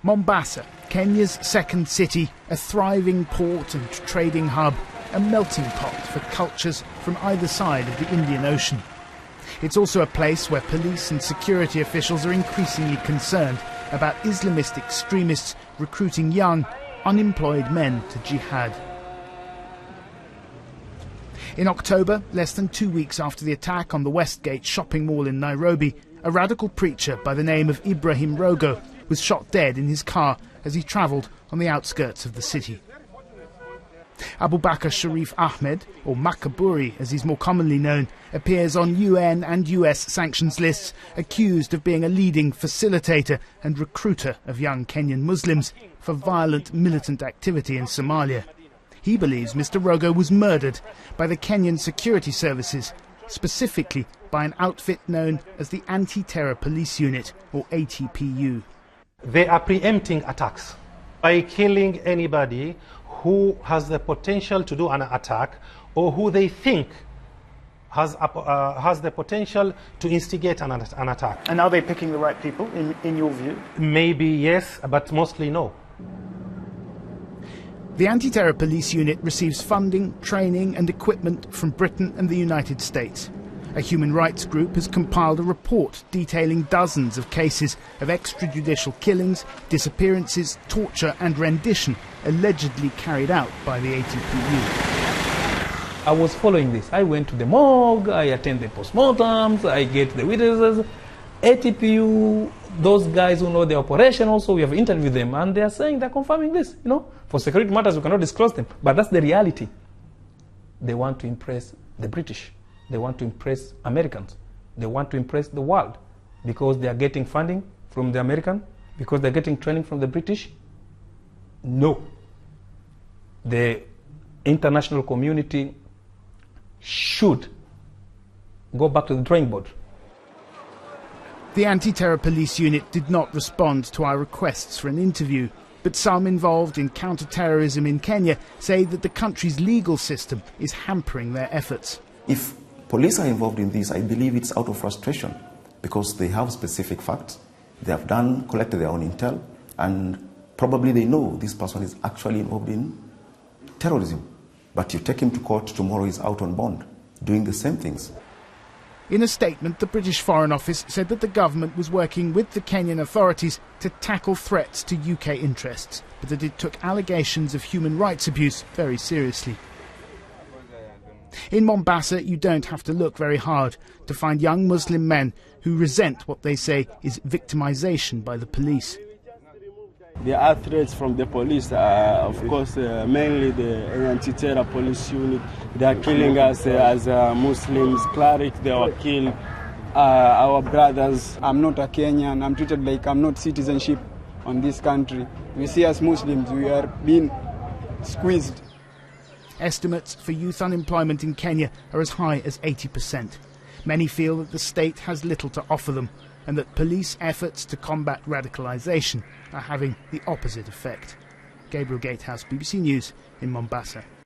Mombasa, Kenya's second city, a thriving port and trading hub, a melting pot for cultures from either side of the Indian Ocean. It's also a place where police and security officials are increasingly concerned about Islamist extremists recruiting young, unemployed men to jihad. In October, less than 2 weeks after the attack on the Westgate shopping mall in Nairobi, a radical preacher by the name of Ibrahim Rogo was shot dead in his car as he travelled on the outskirts of the city. Abu Bakr Sharif Ahmed, or Makaburi as he's more commonly known, appears on UN and US sanctions lists, accused of being a leading facilitator and recruiter of young Kenyan Muslims for violent militant activity in Somalia. He believes Mr. Rogo was murdered by the Kenyan security services, specifically by an outfit known as the Anti-Terror Police Unit, or ATPU. They are preempting attacks by killing anybody who has the potential to do an attack or who they think has the potential to instigate an attack. And are they picking the right people, in your view? Maybe yes, but mostly no. The Anti-Terror Police Unit receives funding, training and equipment from Britain and the United States. A human rights group has compiled a report detailing dozens of cases of extrajudicial killings, disappearances, torture and rendition allegedly carried out by the ATPU. I was following this. I went to the morgue, I attended postmortems, I get the witnesses. ATPU, those guys who know the operation also, we have interviewed them and they are saying, they're confirming this, you know. For security matters, we cannot disclose them, but that's the reality. They want to impress the British. They want to impress Americans. They want to impress the world because they are getting funding from the American, because they're getting training from the British. No. The international community should go back to the drawing board. The Anti-Terror Police Unit did not respond to our requests for an interview, but some involved in counter-terrorism in Kenya say that the country's legal system is hampering their efforts. If police are involved in this, I believe it's out of frustration because they have specific facts. They have collected their own intel, and probably they know this person is actually involved in terrorism. But you take him to court, tomorrow he's out on bond, doing the same things. In a statement, the British Foreign Office said that the government was working with the Kenyan authorities to tackle threats to UK interests, but that it took allegations of human rights abuse very seriously. In Mombasa, you don't have to look very hard to find young Muslim men who resent what they say is victimization by the police. There are threats from the police, of course, mainly the Anti-Terror Police Unit. They are killing us as Muslims. Clerics, they were killed. Our brothers. I'm not a Kenyan. I'm treated like I'm not citizenship on this country. We see as Muslims, we are being squeezed. Estimates for youth unemployment in Kenya are as high as 80%. Many feel that the state has little to offer them, and that police efforts to combat radicalisation are having the opposite effect. Gabriel Gatehouse, BBC News in Mombasa.